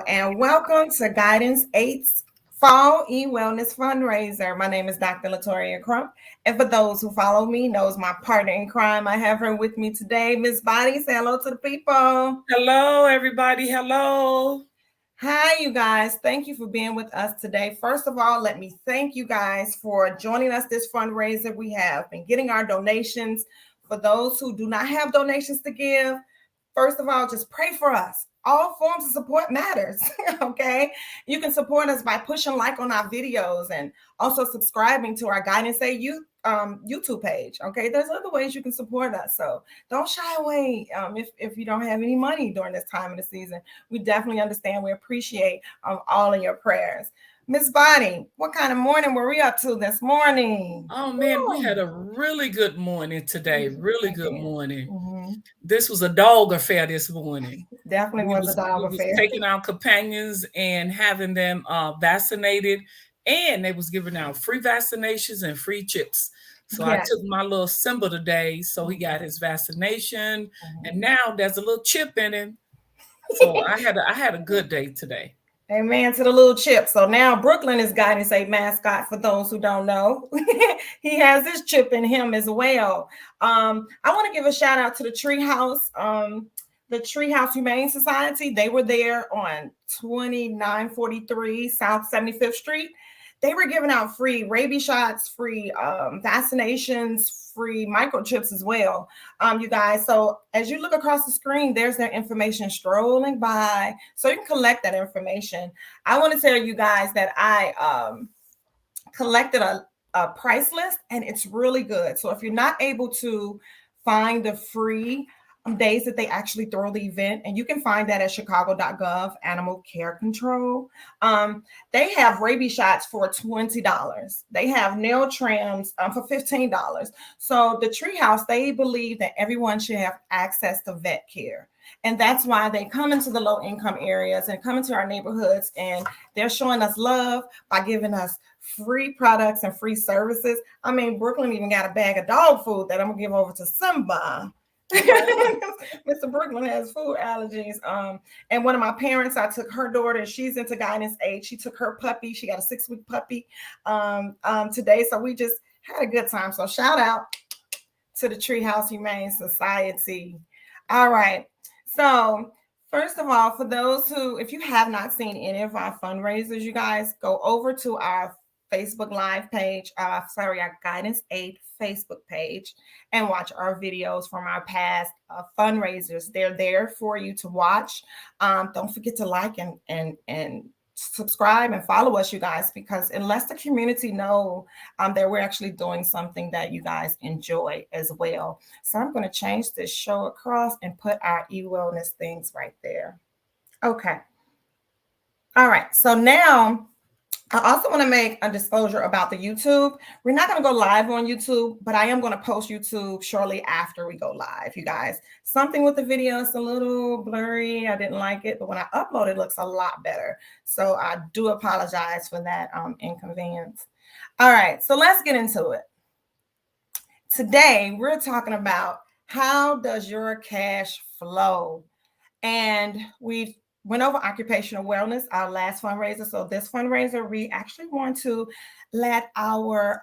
and welcome to Guidance 8's Fall E-Wellness Fundraiser. My name is Dr. Latoria Crump, and for those who follow me, knows my partner in crime, I have her with me today, Miss Bonnie. Say hello to the people. Hello, everybody. Hello. Hi, you guys. Thank you for being with us today. First of all, let me thank you guys for joining us this fundraiser. We have been getting our donations. For those who do not have donations to give, first of all, just pray for us. All forms of support matters. Okay. You can support us by pushing like on our videos and also subscribing to our Guidance 8 YouTube page. Okay. There's other ways you can support us. So don't shy away if you don't have any money during this time of the season. We definitely understand. We appreciate all of your prayers. Miss Bonnie, what kind of morning were we up to this morning? Oh, man, we had a really good morning today. Really good morning. Mm-hmm. This was a dog affair this morning. Definitely was a dog we affair. was taking our companions and having them vaccinated, and they was giving out free vaccinations and free chips. So I took my little Simba today, so he got his vaccination, and now there's a little chip in him. So I had a good day today. Amen to the little chip. So now Brooklyn is Guidance 8 mascot for those who don't know. He has this chip in him as well. I want to give a shout out to the Treehouse Humane Society. They were there on 2943 South 75th Street. They were giving out free rabies shots, free vaccinations, free microchips as well, you guys. So as you look across the screen, there's their information strolling by, so you can collect that information. I want to tell you guys that I collected a price list, and it's really good. So if you're not able to find the free days that they actually throw the event, and you can find that at chicago.gov animal care control. They have rabies shots for $20. They have nail trims for $15. So the Treehouse, they believe that everyone should have access to vet care. And that's why they come into the low income areas and come into our neighborhoods, and they're showing us love by giving us free products and free services. I mean, Brooklyn even got a bag of dog food that I'm gonna give over to Simba. Mr. Brooklyn has food allergies. And one of my parents, I took her daughter, she's into Guidance 8. She took her puppy, she got a 6-week puppy today. So we just had a good time. So shout out to the Treehouse Humane Society. All right. So first of all, for those who, if you have not seen any of our fundraisers, you guys go over to our Facebook Live page, our Guidance 8 Facebook page, and watch our videos from our past fundraisers. They're there for you to watch. Don't forget to like and subscribe and follow us, you guys, because it lets the community know that we're actually doing something that you guys enjoy as well. So I'm going to change this show across and put our e-wellness things right there. Okay. All right. So now I also want to make a disclosure about the YouTube. We're not going to go live on YouTube, but I am going to post YouTube shortly after we go live, you guys. Something with the video is a little blurry. I didn't like it, but when I upload, it looks a lot better. So I do apologize for that inconvenience. All right, so let's get into it. Today, we're talking about how does your cash flow? And we've went over occupational wellness, our last fundraiser. So this fundraiser, we actually want to let our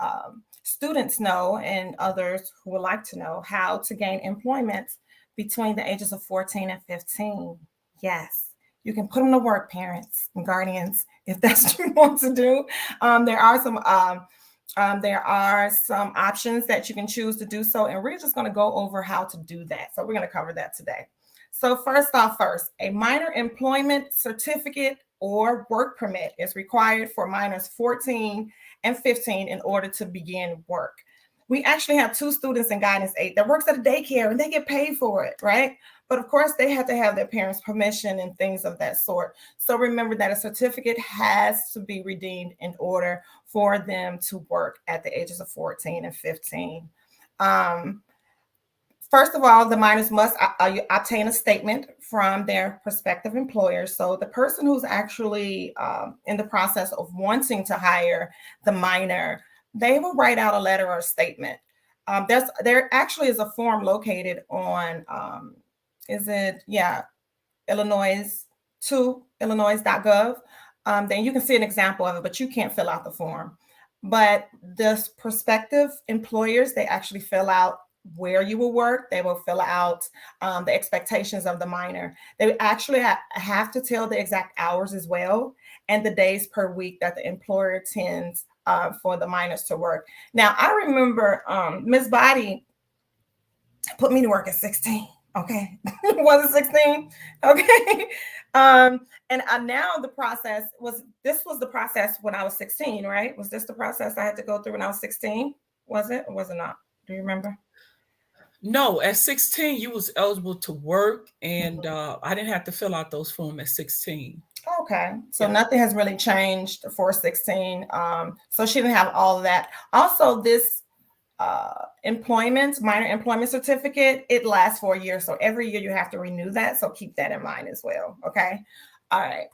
students know, and others who would like to know, how to gain employment between the ages of 14 and 15. Yes, you can put them to work, parents and guardians, if that's what you want to do. There are some options that you can choose to do so, and we're just going to go over how to do that. So we're going to cover that today. So first, a minor employment certificate or work permit is required for minors 14 and 15 in order to begin work. We actually have 2 students in Guidance 8 that works at a daycare, and they get paid for it, right? But of course, they have to have their parents' permission and things of that sort. So remember that a certificate has to be redeemed in order for them to work at the ages of 14 and 15. First of all, the minors must obtain a statement from their prospective employers. So the person who's actually in the process of wanting to hire the minor, they will write out a letter or a statement. There actually is a form located on, Illinois 2 Illinois.gov, then you can see an example of it, but you can't fill out the form. But the prospective employers, they actually fill out where you will work. They will fill out the expectations of the minor. They actually have to tell the exact hours as well and the days per week that the employer intends for the minors to work. Now, I remember Ms. Body put me to work at 16. Okay. Was it 16? Okay. And now the process was the process when I was 16, right? Was this the process I had to go through when I was 16? Was it or was it not? Do you remember? No, at 16, you was eligible to work, and I didn't have to fill out those forms at 16. Okay, so nothing has really changed for 16. So she didn't have all of that. Also, this minor employment certificate, it lasts for a year. So every year you have to renew that. So keep that in mind as well. Okay. All right.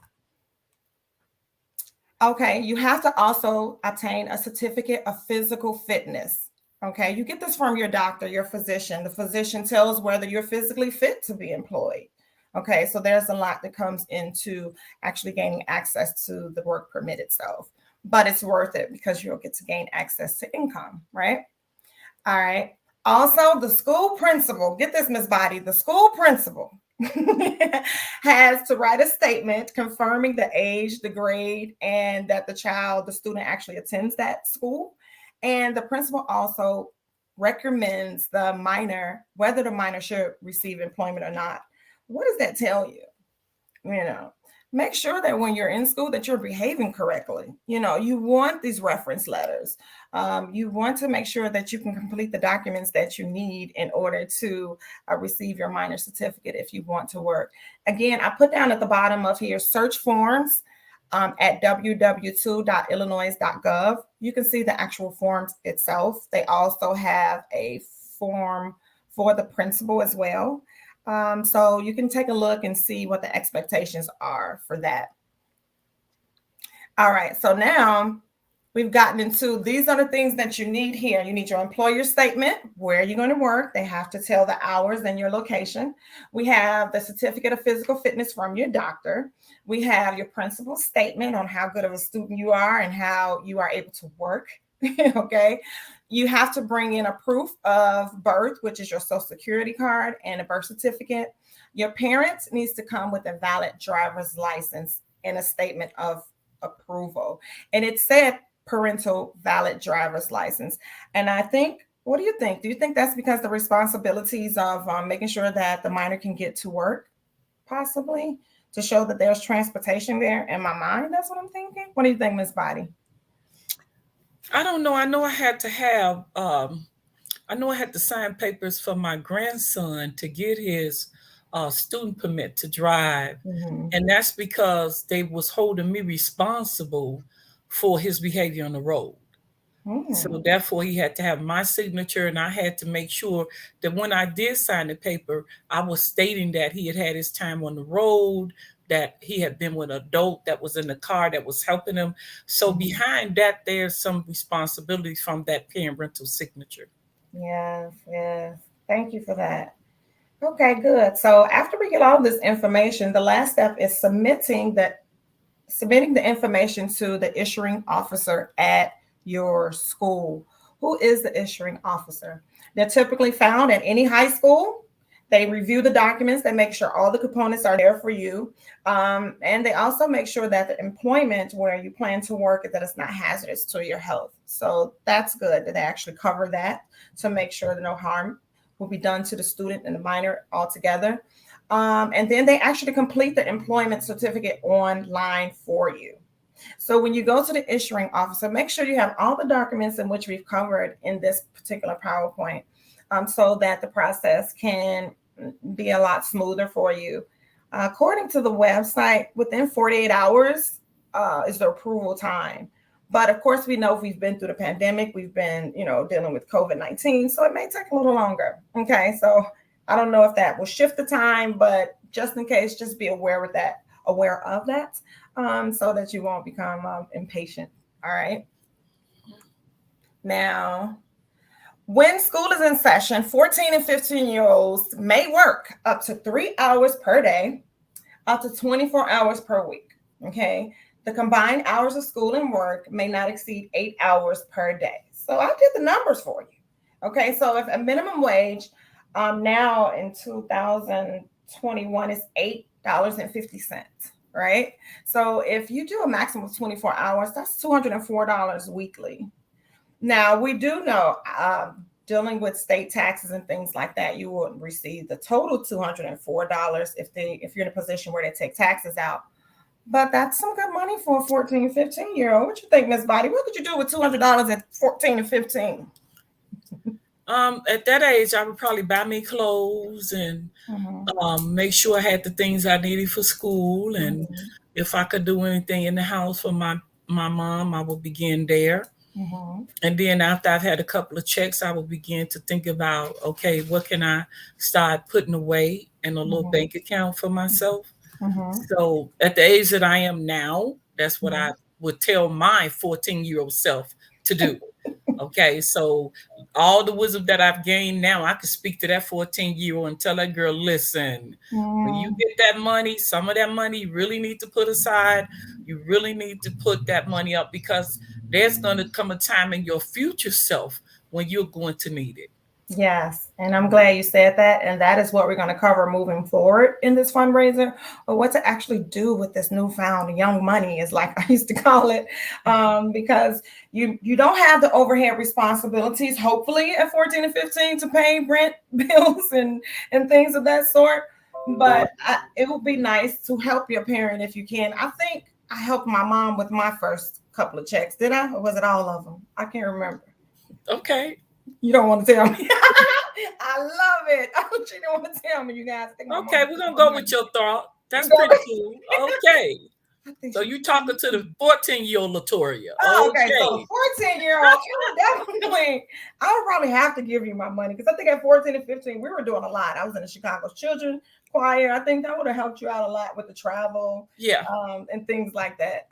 Okay, you have to also obtain a certificate of physical fitness. Okay, you get this from your doctor, your physician. The physician tells whether you're physically fit to be employed. Okay, so there's a lot that comes into actually gaining access to the work permit itself, but it's worth it because you'll get to gain access to income, right? All right. Also, the school principal, get this, Ms. Body, the school principal has to write a statement confirming the age, the grade, and that the student actually attends that school. And the principal also recommends whether the minor should receive employment or not. What does that tell you? Make sure that when you're in school that you're behaving correctly. You want these reference letters. You want to make sure that you can complete the documents that you need in order to receive your minor certificate if you want to work. Again, I put down at the bottom of here search forms at www.illinois.gov. You can see the actual forms itself. They also have a form for the principal as well. So you can take a look and see what the expectations are for that. All right, so now we've gotten into, these are the things that you need here. You need your employer statement, where you're going to work. They have to tell the hours and your location. We have the certificate of physical fitness from your doctor. We have your principal's statement on how good of a student you are and how you are able to work. Okay. You have to bring in a proof of birth, which is your social security card and a birth certificate. Your parents needs to come with a valid driver's license and a statement of approval. And it said parental valid driver's license. And I think, what do you think? Do you think that's because the responsibilities of making sure that the minor can get to work, possibly, to show that there's transportation there? In my mind, that's what I'm thinking. What do you think, Ms. Body? I don't know. I know I had to sign papers for my grandson to get his student permit to drive. Mm-hmm. And that's because they was holding me responsible for his behavior on the road. Mm. So therefore he had to have my signature, and I had to make sure that when I did sign the paper, I was stating that he had his time on the road, that he had been with an adult that was in the car that was helping him. So behind that, there's some responsibility from that parental signature. Yes. Thank you for that. Okay, good. So after we get all this information, the last step is submitting the information to the issuing officer at your school. Who is the issuing officer? They're typically found at any high school. They review the documents. They make sure all the components are there for you. And they also make sure that the employment where you plan to work, that it's not hazardous to your health. So that's good that they actually cover that to make sure that no harm will be done to the student and the minor altogether. And then they actually complete the employment certificate online for you. So when you go to the issuing officer, make sure you have all the documents in which we've covered in this particular PowerPoint, so that the process can be a lot smoother for you. According to the website, within 48 hours is the approval time. But of course, we know we've been through the pandemic. We've been, dealing with COVID-19. So it may take a little longer. Okay. So I don't know if that will shift the time, but just in case, just be aware of that, so that you won't become impatient. All right. Now, when school is in session, 14 and 15-year-olds may work up to 3 hours per day. up to 24 hours per week. Okay. The combined hours of school and work may not exceed 8 hours per day. So I did the numbers for you. Okay. So if a minimum wage now in 2021 is $8.50, right? So if you do a maximum of 24 hours, that's $204 weekly. Now we do know, dealing with state taxes and things like that, you will receive the total $204 if you're in a position where they take taxes out. But that's some good money for a 14, 15-year-old. What you think, Miss Body? What could you do with $200 at 14 and 15? At that age, I would probably buy me clothes and make sure I had the things I needed for school. And if I could do anything in the house for my mom, I would begin there. And then after I've had a couple of checks, I will begin to think about, okay, what can I start putting away in a little bank account for myself? So at the age that I am now, that's what I would tell my 14-year-old self to do. Okay, so all the wisdom that I've gained now, I could speak to that 14-year-old and tell that girl, listen, when you get that money, some of that money you really need to put aside. You really need to put that money up because there's going to come a time in your future self when you're going to need it. Yes, and I'm glad you said that. And that is what we're going to cover moving forward in this fundraiser, or what to actually do with this newfound young money, is like I used to call it, because you don't have the overhead responsibilities, hopefully, at 14 and 15 to pay rent, bills, and things of that sort. But it would be nice to help your parent if you can. I think I helped my mom with my first couple of checks. Did I? Or was it all of them? I can't remember. Okay. You don't want to tell me. I love it. You don't want to tell me, you guys. Okay, we're going to go with your thought. That's pretty cool. Okay. So you talking to the 14-year-old Latoria. Oh, okay, so 14-year-old, definitely, I would probably have to give you my money, because I think at 14 and 15, we were doing a lot. I was in the Chicago Children Choir. I think that would have helped you out a lot with the travel, and things like that.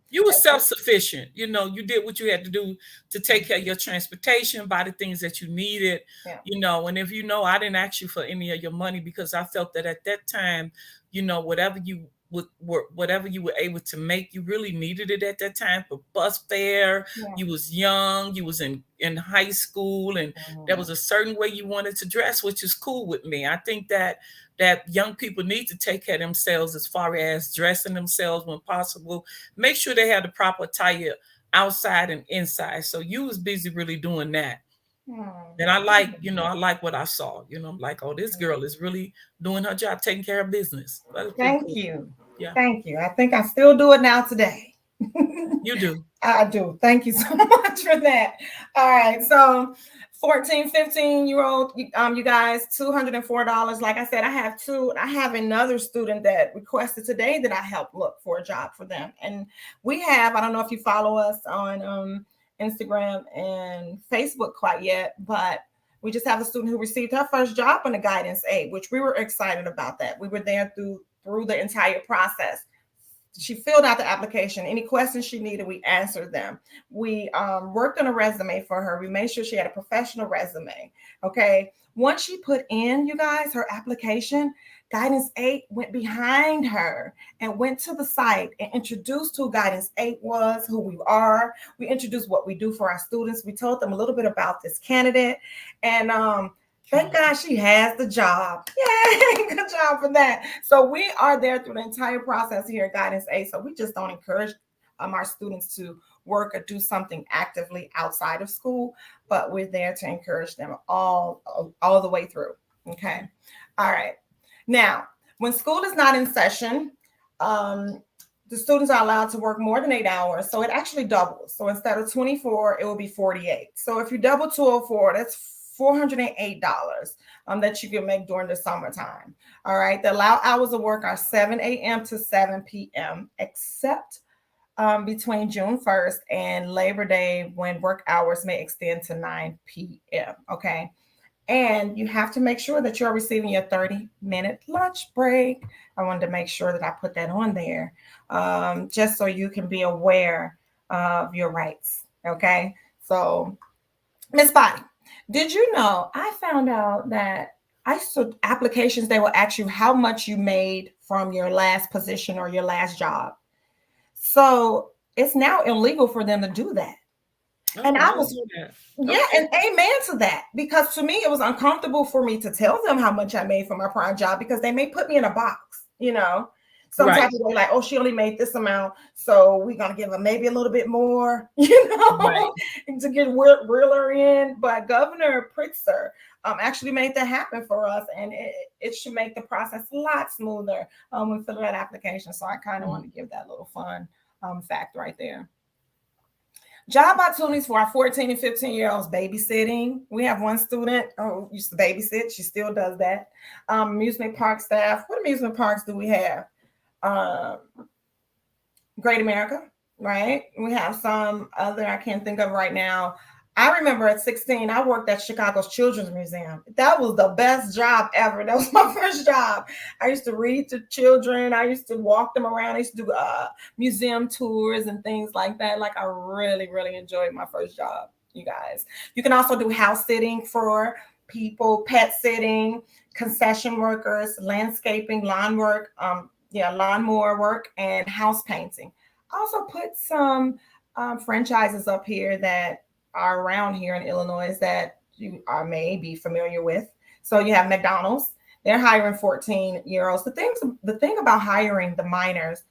You were self-sufficient. You know, you did what you had to do to take care of your transportation, buy the things that you needed, you know, and if you know, I didn't ask you for any of your money because I felt that at that time, you know, whatever you were able to make, you really needed it at that time for bus fare. You was young, you was in high school, and there was a certain way you wanted to dress, which is cool with me. I think that young people need to take care of themselves as far as dressing themselves when possible. Make sure they have the proper attire outside and inside. So you was busy really doing that. And I like what I saw. You know, I'm like, oh, this girl is really doing her job, taking care of business. Thank you. Yeah. Thank you. I think I still do it now today. You do. I do. Thank you so much for that. All right. So 14, 15-year-old, you guys, $204. Like I said, I have another student that requested today that I help look for a job for them. And I don't know if you follow us on Instagram and Facebook quite yet, but we just have a student who received her first job on a guidance aid, which we were excited about that. We were there through the entire process. She filled out the application. Any questions she needed, we answered them. We worked on a resume for her. We made sure she had a professional resume. Okay. Once she put in, you guys, her application, Guidance 8 went behind her and went to the site and introduced who Guidance 8 was, who we are. We introduced what we do for our students. We told them a little bit about this candidate. And thank God she has the job. Yay, good job for that. So we are there through the entire process here at Guidance 8. So we just don't encourage our students to work or do something actively outside of school, but we're there to encourage them all the way through. Okay. All right. Now, when school is not in session, the students are allowed to work more than 8 hours. So it actually doubles. So instead of 24, it will be 48. So if you double 204, that's $408 that you can make during the summertime. All right. The allowed hours of work are 7 a.m. to 7 p.m., except between June 1st and Labor Day, when work hours may extend to 9 p.m. Okay. And you have to make sure that you're receiving your 30-minute lunch break. I wanted to make sure that I put that on there, just so you can be aware of your rights. Okay. So, Miss Body, did you know I found out that applications, they will ask you how much you made from your last position or your last job. So it's now illegal for them to do that. Oh, And I I didn't was, know that. yeah, Okay. and amen to that. Because to me, it was uncomfortable for me to tell them how much I made from my prior job because they may put me in a box, some Right. type of way, like, oh, she only made this amount, so we're gonna give her maybe a little bit more, Right. to get realer in. But Governor Pritzker actually made that happen for us, and it should make the process a lot smoother when filling that application. So I kind of want to give that little fun fact right there. Job opportunities for our 14 and 15-year-olds: babysitting. We have one student who used to babysit. She still does that. Amusement park staff. What amusement parks do we have? Um, Great America, right? We have some other I can't think of right now. I remember at 16, I worked at Chicago's Children's Museum. That was the best job ever. That was my first job. I used to read to children. I used to walk them around. I used to do museum tours and things like that. Like, I really, really enjoyed my first job, you guys. You can also do house sitting for people, pet sitting, concession workers, landscaping, lawn work, lawnmower work, and house painting. I also put some franchises up here that are around here in Illinois that you are may be familiar with. So you have McDonald's. They're hiring 14-year-olds. The thing about hiring the minors,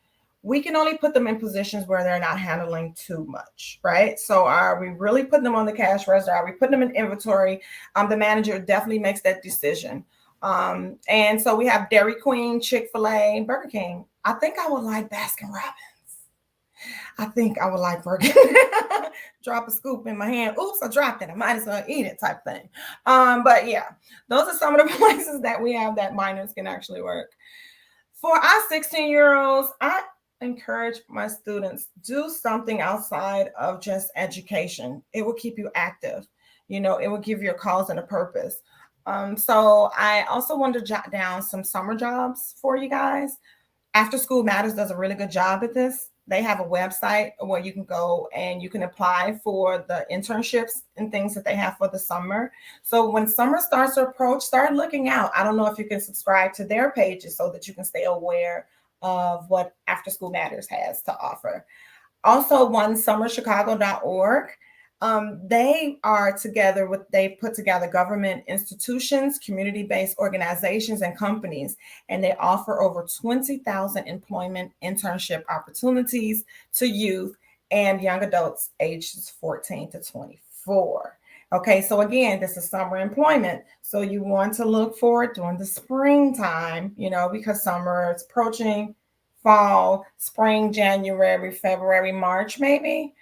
we can only put them in positions where they're not handling too much, right? So are we really putting them on the cash register? Are we putting them in inventory? The manager definitely makes that decision. And so we have Dairy Queen, Chick-fil-A, Burger King. I think I would like Baskin Robbins. I think I would like Burger. Drop a scoop in my hand. Oops, I dropped it. I might as well eat it, type thing. But yeah, those are some of the places that we have that minors can actually work. For our 16-year-olds, I encourage my students, do something outside of just education. It will keep you active. It will give you a cause and a purpose. So I also wanted to jot down some summer jobs for you guys. After School Matters does a really good job at this. They have a website where you can go and you can apply for the internships and things that they have for the summer. So when summer starts to approach, start looking out. I don't know if you can subscribe to their pages so that you can stay aware of what After School Matters has to offer. Also, onesummerchicago.org. They put together government institutions, community-based organizations, and companies, and they offer over 20,000 employment internship opportunities to youth and young adults ages 14 to 24. Okay, so again, this is summer employment. So you want to look for it during the springtime, because summer is approaching, fall, spring, January, February, March, maybe.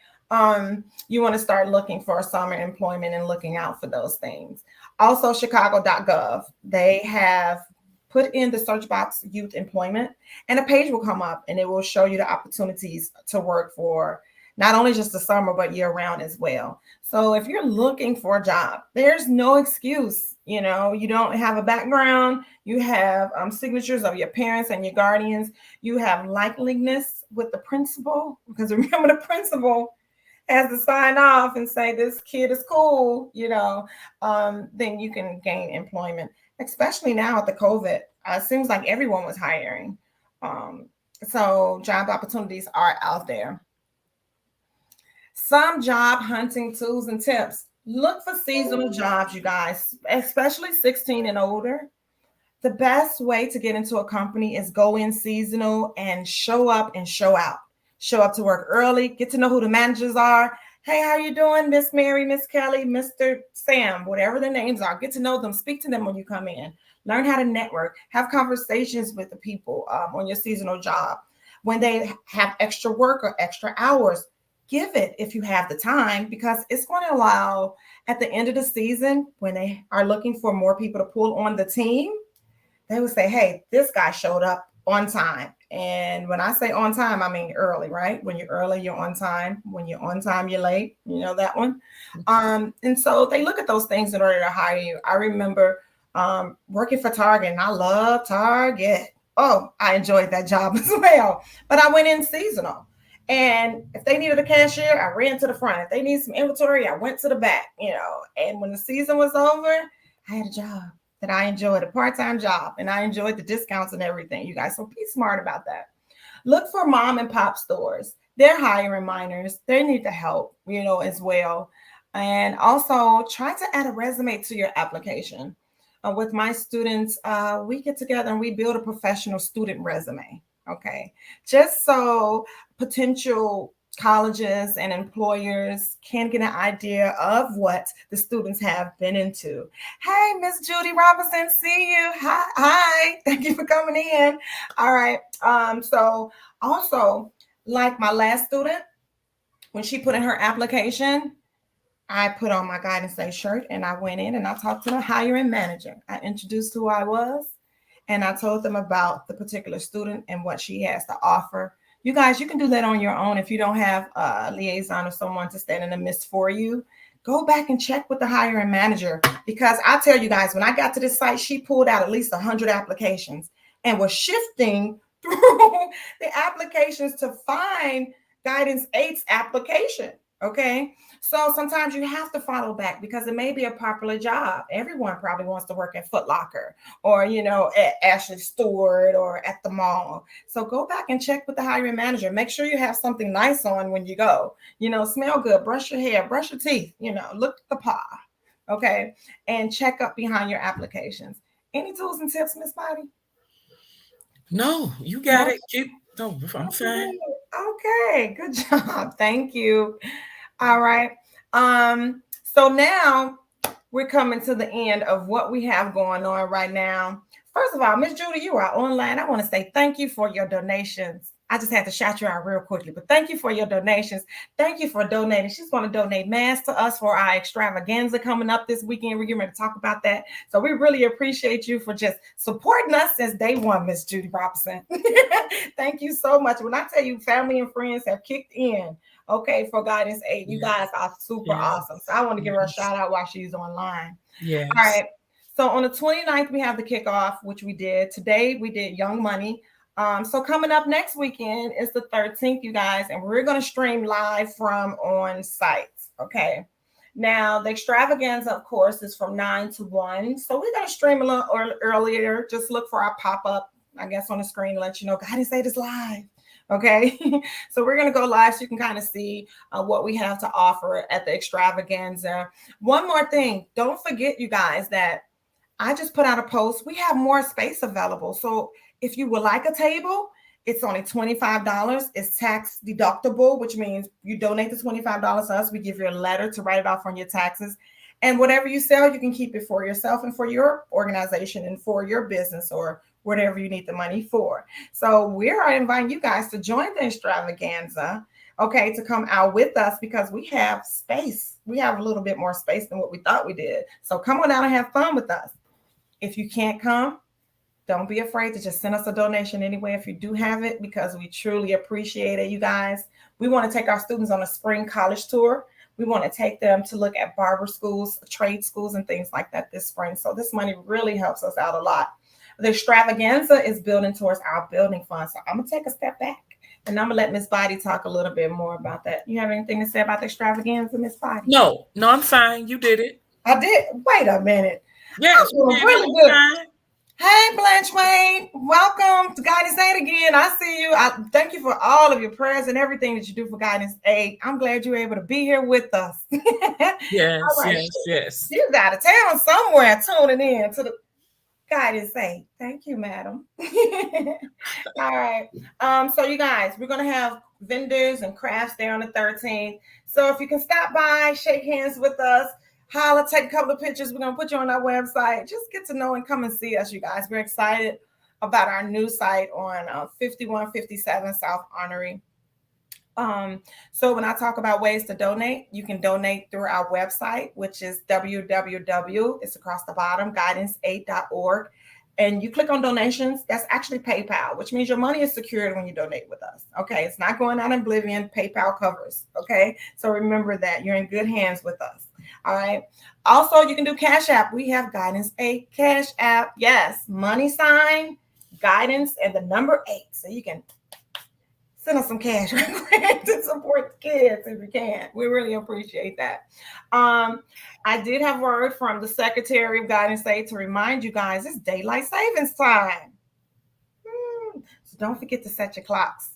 You want to start looking for summer employment and looking out for those things. Also, chicago.gov, they have put in the search box youth employment, and a page will come up and it will show you the opportunities to work for not only just the summer, but year round as well. So if you're looking for a job, there's no excuse. You don't have a background, you have signatures of your parents and your guardians, you have likeliness with the principal, because remember, the principal has to sign off and say this kid is cool, then you can gain employment, especially now with the COVID. It seems like everyone was hiring. So job opportunities are out there. Some job hunting tools and tips. Look for seasonal jobs, you guys, especially 16 and older. The best way to get into a company is go in seasonal and show up and show out. Show up to work early, get to know who the managers are. Hey, how you doing, Miss Mary, Miss Kelly, Mr. Sam, whatever their names are. Get to know them, speak to them when you come in. Learn how to network, have conversations with the people on your seasonal job. When they have extra work or extra hours, give it if you have the time, because it's going to allow at the end of the season, when they are looking for more people to pull on the team, they would say, hey, this guy showed up on time. And when I say on time, I mean early, right? When you're early, you're on time. When you're on time, you're late. You know that one. And so they look at those things in order to hire you. I remember working for Target, and I love Target. Oh, I enjoyed that job as well. But I went in seasonal. And if they needed a cashier, I ran to the front. If they needed some inventory, I went to the back, And when the season was over, I had a job. that I enjoyed a part-time job and I enjoyed the discounts and everything, you guys. So be smart about that. Look for mom and pop stores. They're hiring minors. They need the help, as well. And also try to add a resume to your application. With my students, we get together and we build a professional student resume. Okay. Just so potential colleges and employers can get an idea of what the students have been into. Hey, Miss Judy Robinson, see you. Hi. Thank you for coming in. All right. So also, like my last student, when she put in her application, I put on my Guidance Day shirt and I went in and I talked to the hiring manager. I introduced who I was and I told them about the particular student and what she has to offer. You guys, you can do that on your own if you don't have a liaison or someone to stand in the midst for you. Go back and check with the hiring manager, because I tell you guys, when I got to this site, she pulled out at least 100 applications and was shifting through the applications to find Guidance 8's application. Okay. So sometimes you have to follow back because it may be a popular job. Everyone probably wants to work at Foot Locker or, at Ashley Stewart or at the mall. So go back and check with the hiring manager. Make sure you have something nice on when you go, smell good, brush your hair, brush your teeth, look at the paw. Okay. And check up behind your applications. Any tools and tips, Miss Bobby? No, you got it. I'm fine. Okay. Good job. Thank you. All right. So now we're coming to the end of what we have going on right now. First of all, Miss Judy, you are online. I want to say thank you for your donations. I just had to shout you out real quickly, but thank you for your donations. Thank you for donating. She's going to donate masks to us for our extravaganza coming up this weekend. We're getting ready to talk about that. So we really appreciate you for just supporting us since day one, Miss Judy Robinson. Thank you so much. When I tell you family and friends have kicked in, okay, for Guidance 8, you guys are super awesome. So I want to give her a shout out while she's online. Yes. All right. So on the 29th, we have the kickoff, which we did. Today, we did Young Money. So coming up next weekend is the 13th, you guys, and we're going to stream live from on site. Okay. Now, the extravaganza, of course, is from 9 to 1. So we're going to stream a little earlier. Just look for our pop-up, I guess, on the screen to let you know, Guidance 8 is live. Okay. So we're going to go live so you can kind of see what we have to offer at the extravaganza. One more thing. Don't forget, you guys, that I just put out a post. We have more space available. So if you would like a table, it's only $25. It's tax deductible, which means you donate the $25 to us. We give you a letter to write it off on your taxes. And whatever you sell, you can keep it for yourself and for your organization and for your business or whatever you need the money for. So we are inviting you guys to join the extravaganza, okay, to come out with us because we have space. We have a little bit more space than what we thought we did. So come on out and have fun with us. If you can't come, don't be afraid to just send us a donation anyway if you do have it, because we truly appreciate it, you guys. We want to take our students on a spring college tour. We want to take them to look at barber schools, trade schools, and things like that this spring. So this money really helps us out a lot. The extravaganza is building towards our building fund. So I'm going to take a step back and I'm going to let Miss Body talk a little bit more about that. You have anything to say about the extravaganza, Miss Body? No, I'm fine. You did it. I did. Wait a minute. Yes, you did really it. Good. Fine. Hey, Blanche Wayne, welcome to Guidance 8 again. I see you. I thank you for all of your prayers and everything that you do for Guidance 8. I'm glad you're able to be here with us. Yes, right. yes. You got a town somewhere tuning in to the Guidance 8. Thank you, madam. All right. So you guys, we're going to have vendors and crafts there on the 13th. So if you can stop by, shake hands with us, holla, take a couple of pictures. We're going to put you on our website. Just get to know and come and see us, you guys. We're excited about our new site on 5157 South Honorary. So when I talk about ways to donate, you can donate through our website, which is www, it's across the bottom, guidance8.org. And you click on donations. That's actually PayPal, which means your money is secured when you donate with us. Okay. It's not going out in oblivion. PayPal covers. Okay. So remember that you're in good hands with us. All right. Also, you can do Cash App. We have Guidance 8 Cash App. Yes. Money sign, guidance, and the number 8. So you can send us some cash to support the kids if you can. We really appreciate that. I did have word from the Secretary of Guidance State to remind you guys it's daylight savings time. So don't forget to set your clocks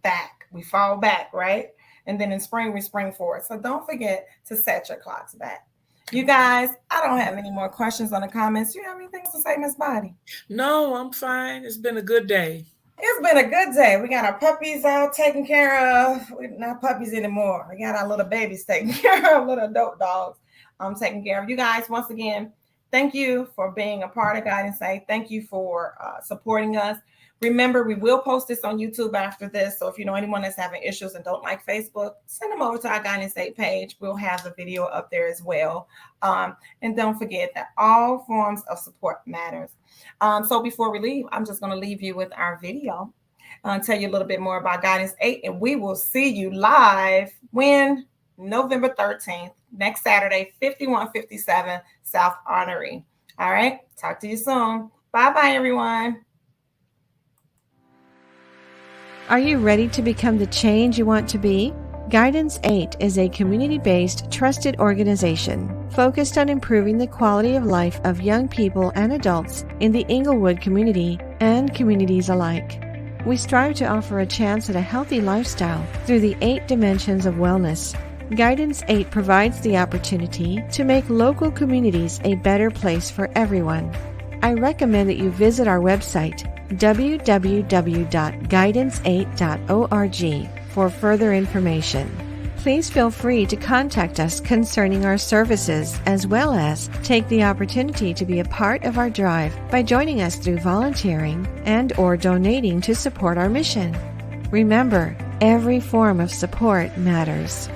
back. We fall back, right? And then in spring, we spring forward. So don't forget to set your clocks back. You guys, I don't have any more questions on the comments. You have anything to say, Miss Bonnie? No, I'm fine. It's been a good day. It's been a good day. We got our puppies out taken care of. We're not puppies anymore. We got our little babies taken care of, little adult dogs taken care of. You guys, once again, thank you for being a part of Guidance State. Thank you for supporting us. Remember, we will post this on YouTube after this. So if you know anyone that's having issues and don't like Facebook, send them over to our Guidance State page. We'll have the video up there as well. And don't forget that all forms of support matters. So before we leave, I'm just going to leave you with our video. Tell you a little bit more about Guidance 8. And we will see you live when November 13th, next Saturday, 5157 South Honorary. All right. Talk to you soon. Bye-bye, everyone. Are you ready to become the change you want to be? Guidance 8 is a community-based, trusted organization focused on improving the quality of life of young people and adults in the Inglewood community and communities alike. We strive to offer a chance at a healthy lifestyle through the 8 dimensions of wellness. Guidance 8 provides the opportunity to make local communities a better place for everyone. I recommend that you visit our website, www.guidance8.org, for further information. Please feel free to contact us concerning our services, as well as take the opportunity to be a part of our drive by joining us through volunteering and/or donating to support our mission. Remember, every form of support matters.